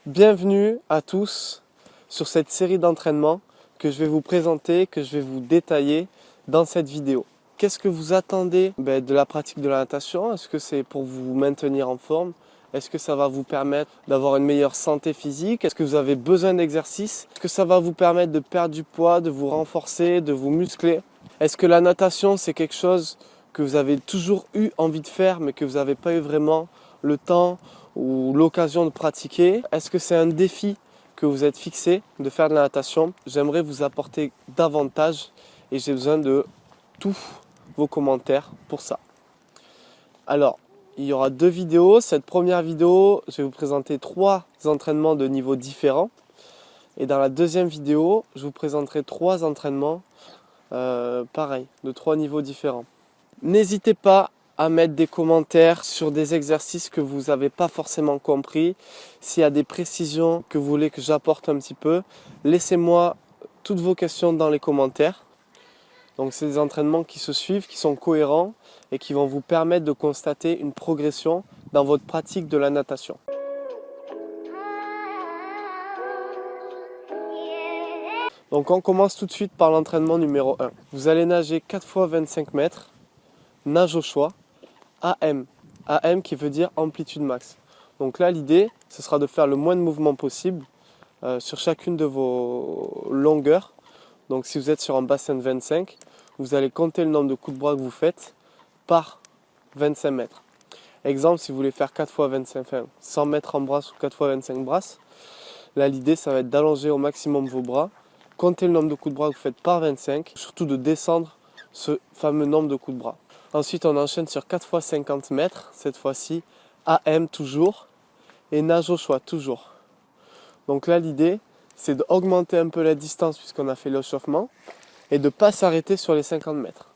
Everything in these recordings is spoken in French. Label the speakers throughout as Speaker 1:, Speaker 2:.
Speaker 1: Bienvenue à tous sur cette série d'entraînements que je vais vous présenter, que je vais vous détailler dans cette vidéo. Qu'est-ce que vous attendez de la pratique de la natation? Est-ce que c'est pour vous maintenir en forme? Est-ce que ça va vous permettre d'avoir une meilleure santé physique? Est-ce que vous avez besoin d'exercice? Est-ce que ça va vous permettre de perdre du poids, de vous renforcer, de vous muscler? Est-ce que la natation c'est quelque chose que vous avez toujours eu envie de faire mais que vous n'avez pas eu vraiment le temps ou l'occasion de pratiquer? Est-ce que c'est un défi que vous êtes fixé de faire de la natation? J'aimerais vous apporter davantage et j'ai besoin de tous vos commentaires pour ça. Alors, il y aura deux vidéos. Cette première vidéo, je vais vous présenter 3 entraînements de niveaux différents. Et dans la deuxième vidéo, je vous présenterai 3 entraînements pareils, de 3 niveaux différents. N'hésitez pas à mettre des commentaires sur des exercices que vous n'avez pas forcément compris. S'il y a des précisions que vous voulez que j'apporte un petit peu, laissez-moi toutes vos questions dans les commentaires. Donc c'est des entraînements qui se suivent, qui sont cohérents et qui vont vous permettre de constater une progression dans votre pratique de la natation. Donc on commence tout de suite par l'entraînement numéro 1. Vous allez nager 4 fois 25 mètres, nage au choix, AM. AM qui veut dire amplitude max. Donc là l'idée, ce sera de faire le moins de mouvements possible sur chacune de vos longueurs. Donc si vous êtes sur un bassin de 25, vous allez compter le nombre de coups de bras que vous faites par 25 mètres. Exemple, si vous voulez faire 4 fois 25, enfin 100 mètres en brasse ou 4 fois 25 brasses, là l'idée ça va être d'allonger au maximum vos bras, compter le nombre de coups de bras que vous faites par 25, surtout de descendre ce fameux nombre de coups de bras. Ensuite on enchaîne sur 4 fois 50 mètres, cette fois-ci AM toujours, et nage au choix toujours. Donc là l'idée c'est d'augmenter un peu la distance puisqu'on a fait l'échauffement et de ne pas s'arrêter sur les 50 mètres.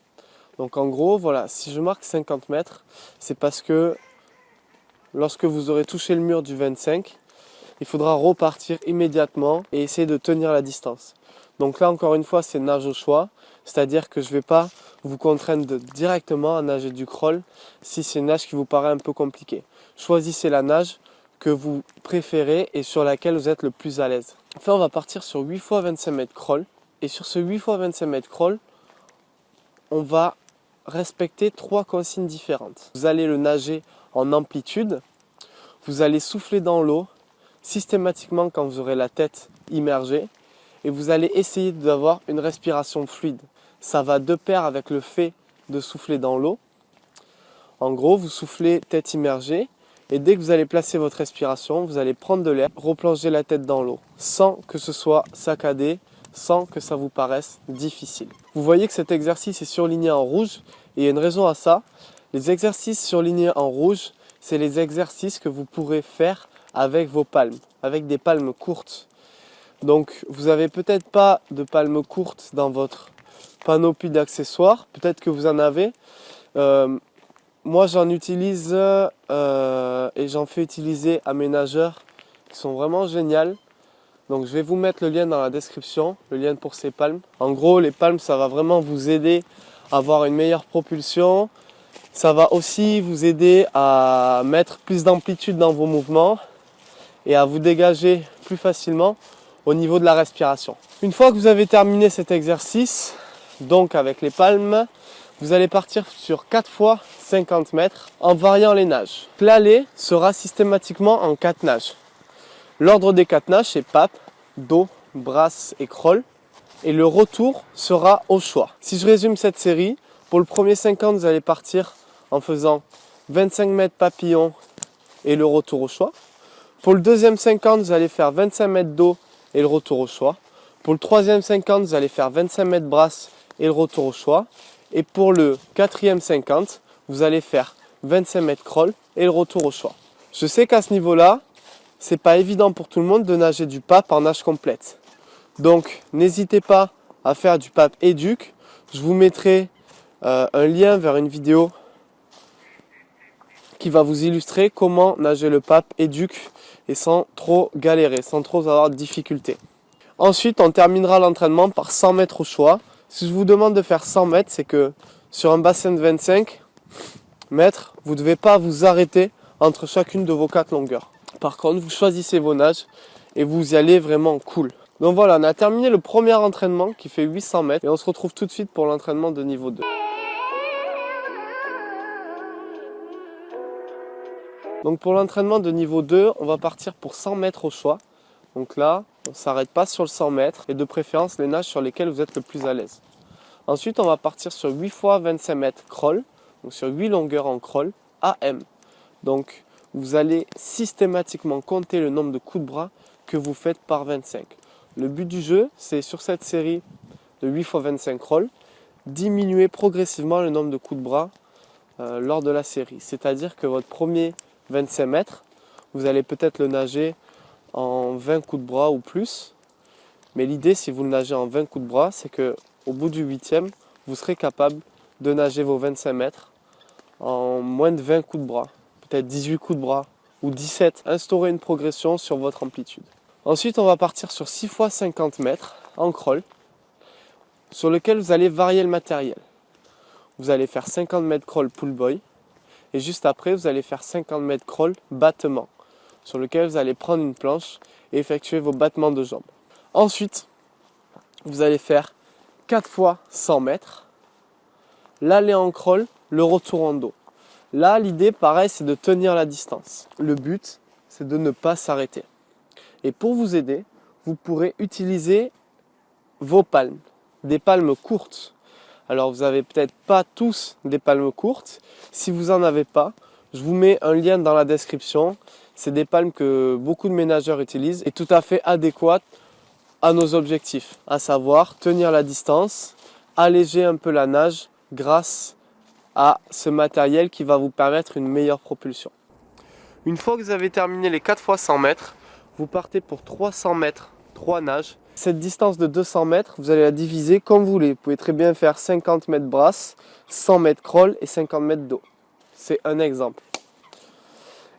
Speaker 1: Donc en gros, voilà, si je marque 50 mètres, c'est parce que lorsque vous aurez touché le mur du 25, il faudra repartir immédiatement et essayer de tenir la distance. Donc là encore une fois, c'est nage au choix, c'est-à-dire que je ne vais pas vous contraindre directement à nager du crawl si c'est une nage qui vous paraît un peu compliquée. Choisissez la nage que vous préférez et sur laquelle vous êtes le plus à l'aise. Enfin, on va partir sur 8 fois 25 mètres crawl. Et sur ce 8 fois 25 mètres crawl, on va respecter 3 consignes différentes. Vous allez le nager en amplitude, vous allez souffler dans l'eau systématiquement quand vous aurez la tête immergée et vous allez essayer d'avoir une respiration fluide. Ça va de pair avec le fait de souffler dans l'eau. En gros, vous soufflez tête immergée et dès que vous allez placer votre respiration, vous allez prendre de l'air, replonger la tête dans l'eau sans que ce soit saccadé, sans que ça vous paraisse difficile. Vous voyez que cet exercice est surligné en rouge et il y a une raison à ça. Les exercices surlignés en rouge, c'est les exercices que vous pourrez faire avec vos palmes, avec des palmes courtes. Donc vous n'avez peut-être pas de palmes courtes dans votre panoplie d'accessoires, peut-être que vous en avez. Moi j'en utilise et j'en fais utiliser à mes nageurs qui sont vraiment géniales. Donc je vais vous mettre le lien dans la description, le lien pour ces palmes. En gros, les palmes, ça va vraiment vous aider à avoir une meilleure propulsion. Ça va aussi vous aider à mettre plus d'amplitude dans vos mouvements et à vous dégager plus facilement au niveau de la respiration. Une fois que vous avez terminé cet exercice, donc avec les palmes, vous allez partir sur 4 fois 50 mètres en variant les nages. L'aller sera systématiquement en 4 nages. L'ordre des 4 nages, c'est pape, dos, brasse et crawl. Et le retour sera au choix. Si je résume cette série, pour le premier 50, vous allez partir en faisant 25 mètres papillon et le retour au choix. Pour le deuxième 50, vous allez faire 25 mètres dos et le retour au choix. Pour le troisième 50, vous allez faire 25 mètres brasse et le retour au choix. Et pour le quatrième 50, vous allez faire 25 mètres crawl et le retour au choix. Je sais qu'à ce niveau-là, c'est pas évident pour tout le monde de nager du pape en nage complète. Donc n'hésitez pas à faire du pape éduc. Je vous mettrai un lien vers une vidéo qui va vous illustrer comment nager le pape éduc et sans trop galérer, sans trop avoir de difficultés. Ensuite, on terminera l'entraînement par 100 mètres au choix. Si je vous demande de faire 100 mètres, c'est que sur un bassin de 25 mètres, vous ne devez pas vous arrêter entre chacune de vos 4 longueurs. Par contre, vous choisissez vos nages et vous y allez vraiment cool. Donc voilà, on a terminé le premier entraînement qui fait 800 mètres et on se retrouve tout de suite pour l'entraînement de niveau 2. Donc pour l'entraînement de niveau 2, on va partir pour 100 mètres au choix. Donc là, on ne s'arrête pas sur le 100 mètres et de préférence les nages sur lesquels vous êtes le plus à l'aise. Ensuite, on va partir sur 8 fois 25 mètres crawl, donc sur 8 longueurs en crawl, AM. Donc vous allez systématiquement compter le nombre de coups de bras que vous faites par 25. Le but du jeu, c'est sur cette série de 8 fois 25 crawl, diminuer progressivement le nombre de coups de bras lors de la série. C'est-à-dire que votre premier 25 mètres, vous allez peut-être le nager en 20 coups de bras ou plus. Mais l'idée, si vous le nagez en 20 coups de bras, c'est qu'au bout du 8e, vous serez capable de nager vos 25 mètres en moins de 20 coups de bras. Peut-être 18 coups de bras ou 17. Instaurez une progression sur votre amplitude. Ensuite, on va partir sur 6 fois 50 mètres en crawl, sur lequel vous allez varier le matériel. Vous allez faire 50 mètres crawl pull boy, et juste après, vous allez faire 50 mètres crawl battement, sur lequel vous allez prendre une planche et effectuer vos battements de jambes. Ensuite, vous allez faire 4 fois 100 mètres, l'aller en crawl, le retour en dos. Là, l'idée, pareil, c'est de tenir la distance. Le but, c'est de ne pas s'arrêter. Et pour vous aider, vous pourrez utiliser vos palmes, des palmes courtes. Alors, vous n'avez peut-être pas tous des palmes courtes. Si vous n'en avez pas, je vous mets un lien dans la description. C'est des palmes que beaucoup de nageurs utilisent et tout à fait adéquates à nos objectifs, à savoir tenir la distance, alléger un peu la nage grâce à ce matériel qui va vous permettre une meilleure propulsion. Une fois que vous avez terminé les 4 fois 100 mètres, vous partez pour 300 mètres, 3 nages. Cette distance de 200 mètres, vous allez la diviser comme vous voulez. Vous pouvez très bien faire 50 mètres brasse, 100 mètres crawl et 50 mètres dos. C'est un exemple.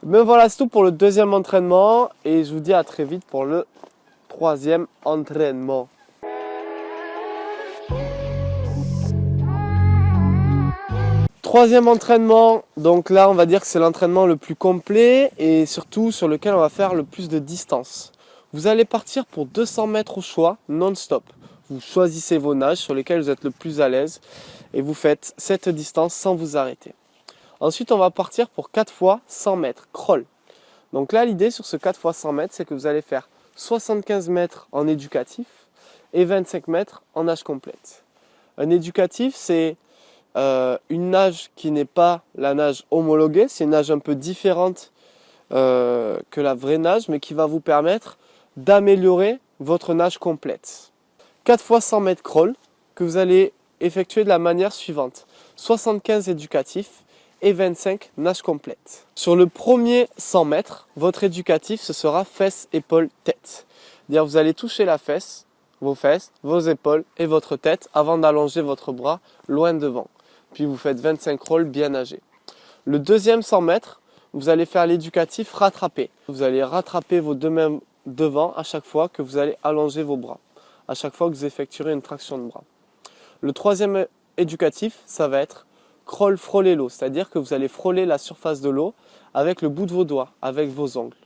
Speaker 1: Mais voilà, c'est tout pour le deuxième entraînement et je vous dis à très vite pour le troisième entraînement. Troisième entraînement, donc là on va dire que c'est l'entraînement le plus complet et surtout sur lequel on va faire le plus de distance. Vous allez partir pour 200 mètres au choix, non-stop. Vous choisissez vos nages sur lesquels vous êtes le plus à l'aise et vous faites cette distance sans vous arrêter. Ensuite on va partir pour 4 fois 100 mètres, crawl. Donc là l'idée sur ce 4 fois 100 mètres c'est que vous allez faire 75 mètres en éducatif et 25 mètres en nage complète. Un éducatif c'est une nage qui n'est pas la nage homologuée, c'est une nage un peu différente que la vraie nage, mais qui va vous permettre d'améliorer votre nage complète. 4 fois 100 mètres crawl que vous allez effectuer de la manière suivante. 75 éducatifs et 25 nage complète. Sur le premier 100 mètres, votre éducatif, ce sera fesses, épaules, tête. C'est-à-dire vous allez toucher la fesse, vos épaules et votre tête avant d'allonger votre bras loin devant. Puis vous faites 25 crawls bien nagés. Le deuxième 100 mètres, vous allez faire l'éducatif rattrapé. Vous allez rattraper vos deux mains devant à chaque fois que vous allez allonger vos bras, à chaque fois que vous effectuerez une traction de bras. Le troisième éducatif, ça va être crawl frôler l'eau, c'est-à-dire que vous allez frôler la surface de l'eau avec le bout de vos doigts, avec vos ongles.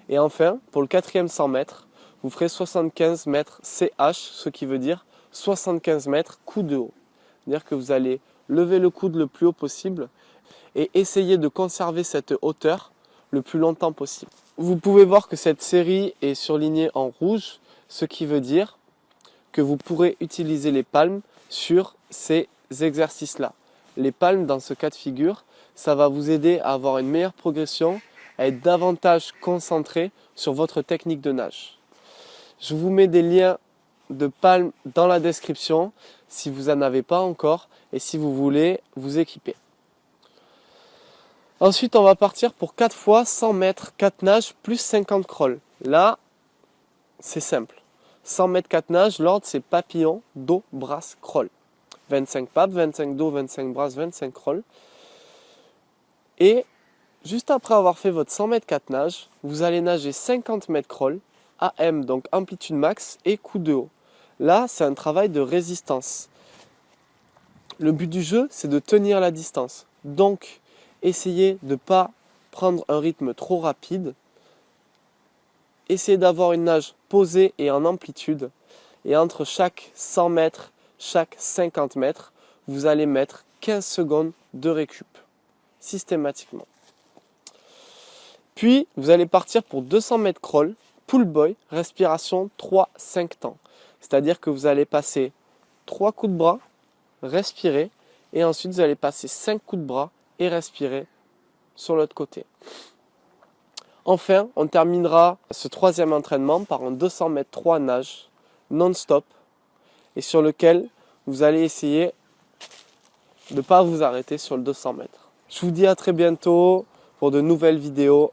Speaker 1: Et enfin, pour le quatrième 100 mètres, vous ferez 75 mètres CH, ce qui veut dire 75 mètres coude de haut. C'est-à-dire que vous allez lever le coude le plus haut possible et essayer de conserver cette hauteur le plus longtemps possible. Vous pouvez voir que cette série est surlignée en rouge, ce qui veut dire que vous pourrez utiliser les palmes sur ces exercices-là. Les palmes, dans ce cas de figure, ça va vous aider à avoir une meilleure progression, à être davantage concentré sur votre technique de nage. Je vous mets des liens de palmes dans la description si vous n'en avez pas encore et si vous voulez vous équiper. Ensuite, on va partir pour 4 fois 100 mètres, 4 nages plus 50 crawls. Là, c'est simple. 100 mètres 4 nages, l'ordre c'est papillon, dos, brasse, crawl. 25 papes, 25 dos, 25 brasses, 25 crawls. Et juste après avoir fait votre 100 mètres 4 nages, vous allez nager 50 mètres crawl, AM, donc amplitude max et coup de haut. Là, c'est un travail de résistance. Le but du jeu, c'est de tenir la distance. Donc, essayez de ne pas prendre un rythme trop rapide essayez d'avoir une nage posée et en amplitude. Et entre chaque 100 mètres, chaque 50 mètres, vous allez mettre 15 secondes de récup, systématiquement. Puis, vous allez partir pour 200 mètres crawl, pull boy, respiration 3-5 temps. C'est-à-dire que vous allez passer 3 coups de bras, respirer, et ensuite vous allez passer 5 coups de bras et respirer sur l'autre côté. Enfin, on terminera ce troisième entraînement par un 200 mètres 3 nage non-stop et sur lequel vous allez essayer de ne pas vous arrêter sur le 200 mètres. Je vous dis à très bientôt pour de nouvelles vidéos.